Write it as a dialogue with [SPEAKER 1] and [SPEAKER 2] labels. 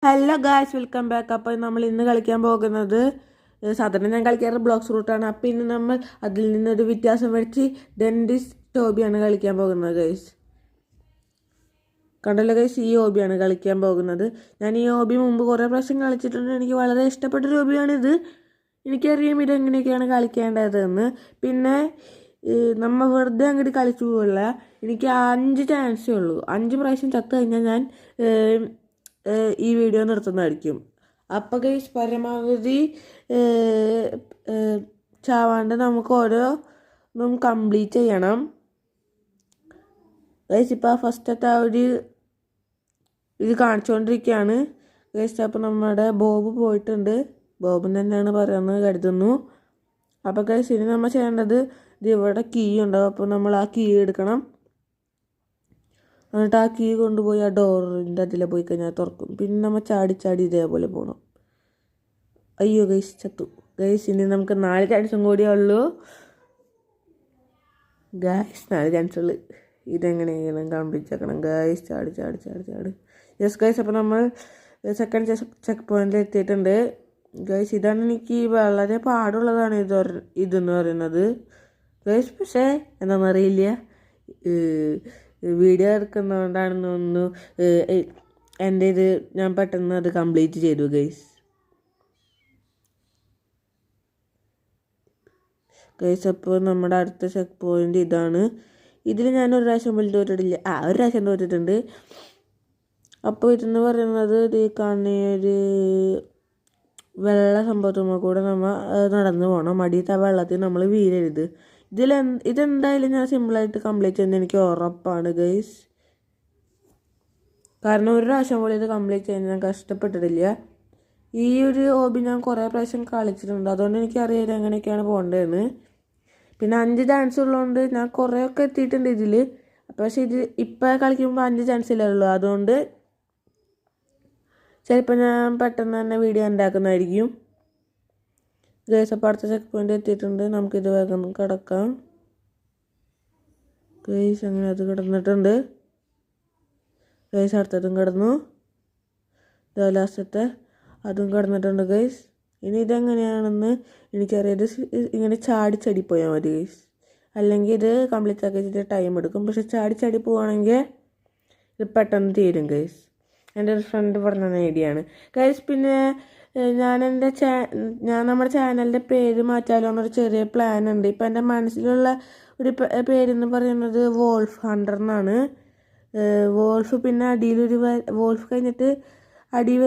[SPEAKER 1] Hello guys, welcome back. അപ്പോൾ നമ്മൾ ഇന്ന് കളിക്കാൻ പോകുന്നത് സാധാരണ ഞാൻ കളിക്കാറ് ബ്ലോക്സ് റൂട്ടാണ്. അപ്പോൾ ഇന്ന് നമ്മൾ അതിൽ നിന്നൊരു വ്യത്യാസം വരുത്തി ഡെൻറ്റിസ്റ്റ് ഹോബിയാണ് കളിക്കാൻ പോകുന്നത് ഗൈസ്. കണ്ടല്ലോ ഗൈസ്, ഈ ഹോബിയാണ് കളിക്കാൻ പോകുന്നത്. ഞാൻ ഈ ഹോബി മുമ്പ് കുറേ പ്രാവശ്യം കളിച്ചിട്ടുണ്ട്. എനിക്ക് വളരെ ഇഷ്ടപ്പെട്ടൊരു ഹോബിയാണിത്. എനിക്കറിയാം ഇതെങ്ങനെയൊക്കെയാണ് കളിക്കേണ്ടതെന്ന്. പിന്നെ നമ്മൾ വെറുതെ അങ്ങോട്ട് കളിച്ചു പോകില്ല. എനിക്ക് 5 ചാൻസേ ഉള്ളൂ. 5 പ്രാവശ്യം ചത്തു കഴിഞ്ഞാൽ ഞാൻ ഈ വീഡിയോ നിർത്തുന്നതായിരിക്കും. അപ്പോൾ ഗൈസ്, പരമാവധി ചാവാണ്ട് നമുക്ക് ഓരോന്നും കംപ്ലീറ്റ് ചെയ്യണം ഗൈസ്. ഇപ്പോൾ ഫസ്റ്റത്തെ ഒരു ഇത് കാണിച്ചുകൊണ്ടിരിക്കുകയാണ് ഗൈസ്. അപ്പോൾ നമ്മുടെ ബോബ് പോയിട്ടുണ്ട്. ബോബിന് തന്നെയാണ് പറയുന്നത് കരുതുന്നു. അപ്പോൾ ഗൈസ്, ഇനി നമ്മൾ ചെയ്യേണ്ടത് ഇവിടെ കീ ഉണ്ടാവും. അപ്പോൾ നമ്മൾ ആ കീ എടുക്കണം. എന്നിട്ട് ആ കീ കൊണ്ടുപോയി ആ ഡോറിൻ്റെ അതിൽ പോയി കഴിഞ്ഞാൽ തുറക്കും. പിന്നെ നമ്മൾ ചാടി ഇതേപോലെ പോകണം. അയ്യോ ഗൈസ്, ചത്തു ഗൈസ്. ഇനി നമുക്ക് 4 ചാൻസും കൂടിയേ ഉള്ളൂ ഗൈസ്. 4 ചാൻസുള്ളൂ. ഇതെങ്ങനെയെങ്കിലും കംപ്ലീറ്റ് ആക്കണം ഗൈസ്. ചാടി യെസ് ഗൈസ്. അപ്പോൾ നമ്മൾ സെക്കൻഡ് ചെക്ക് പോയിന്റിൽ എത്തിയിട്ടുണ്ട് ഗൈസ്. ഇതാണ് എനിക്ക് വളരെ പാടുള്ളതാണ് ഇതെന്ന് പറയുന്നത് ഗൈസ്. പക്ഷേ എന്താണെന്നറിയില്ല, വീഡിയോ എടുക്കുന്നതുകൊണ്ടാണെന്ന് തോന്നുന്നു എൻ്റെ ഇത് ഞാൻ പെട്ടെന്ന് അത് കംപ്ലീറ്റ് ചെയ്തു ഗൈസ്. അപ്പോൾ നമ്മുടെ അടുത്ത ചെക്ക് പോയിന്റ് ഇതാണ്. ഇതിൽ ഞാൻ ഒരു പ്രാവശ്യം പോലും തോറ്റിട്ടില്ല. ഒരു പ്രാവശ്യം തോറ്റിട്ടുണ്ട്. അപ്പോൾ ഇതെന്ന് പറയുന്നത് ഈ കാണുന്നൊരു വെള്ള സംഭവത്തുമ്പോൾ കൂടെ നമ്മൾ നടന്നു പോകണം. അടിയത്തെ ആ വെള്ളത്തിൽ നമ്മൾ വീഴരുത്. ഇതെന്തായാലും ഞാൻ സിമ്പിളായിട്ട് കംപ്ലീറ്റ് ചെയ്യുന്നത് എനിക്ക് ഉറപ്പാണ് ഗൈസ്. കാരണം ഒരു പ്രാവശ്യം പോലും ഇത് കംപ്ലീറ്റ് ചെയ്യാൻ ഞാൻ കഷ്ടപ്പെട്ടിട്ടില്ല. ഈ ഒരു ഹോബി ഞാൻ കുറേ പ്രാവശ്യം കളിച്ചിട്ടുണ്ട്. അതുകൊണ്ട് എനിക്കറിയാം എങ്ങനെയൊക്കെയാണ് പോകേണ്ടതെന്ന്. പിന്നെ 5 ചാൻസ് ഉള്ളതുകൊണ്ട് ഞാൻ കുറേയൊക്കെ എത്തിയിട്ടുണ്ട് ഇതിൽ. പക്ഷേ ഇത് ഇപ്പം കളിക്കുമ്പോൾ 5 ചാൻസിലേ ഉള്ളൂ. അതുകൊണ്ട് ചിലപ്പോൾ ഞാൻ പെട്ടെന്ന് തന്നെ വീഡിയോ ഉണ്ടാക്കുന്നതായിരിക്കും ഗൈസ്. അപ്പോൾ അടുത്ത ചെക്ക് പോയിന്റ് എത്തിയിട്ടുണ്ട്. നമുക്കിത് വേഗം കിടക്കാം ഗൈസ്. അങ്ങനെ അത് കിടന്നിട്ടുണ്ട് ഗൈസ്. അടുത്തതും കിടന്നു. ലാസ്റ്റത്തെ അതും കിടന്നിട്ടുണ്ട് ഗൈസ്. ഇനി ഇതെങ്ങനെയാണെന്ന് എനിക്കറിയാം. ഇങ്ങനെ ചാടി പോയാൽ മതി ഗൈസ്. അല്ലെങ്കിൽ ഇത് കംപ്ലീറ്റ് ആക്കി വെച്ചിട്ട് ടൈം എടുക്കും. പക്ഷെ ചാടി പോവുകയാണെങ്കിൽ ഇത് പെട്ടെന്ന് തീരും ഗൈസ്. എൻ്റെ ഒരു ഫ്രണ്ട് പറഞ്ഞ ഐഡിയ ആണ് ഗൈസ്. പിന്നെ ഞാൻ നമ്മുടെ ചാനലിൻ്റെ പേര് മാറ്റാലോ എന്നൊരു ചെറിയ പ്ലാൻ ഉണ്ട്. ഇപ്പം എൻ്റെ മനസ്സിലുള്ള ഒരു പേരെന്ന് പറയുന്നത് വോൾഫ് ഹണ്ടർ എന്നാണ്. വോൾഫ് പിന്നെ അടിയിലൊരു വോൾഫ് കഴിഞ്ഞിട്ട്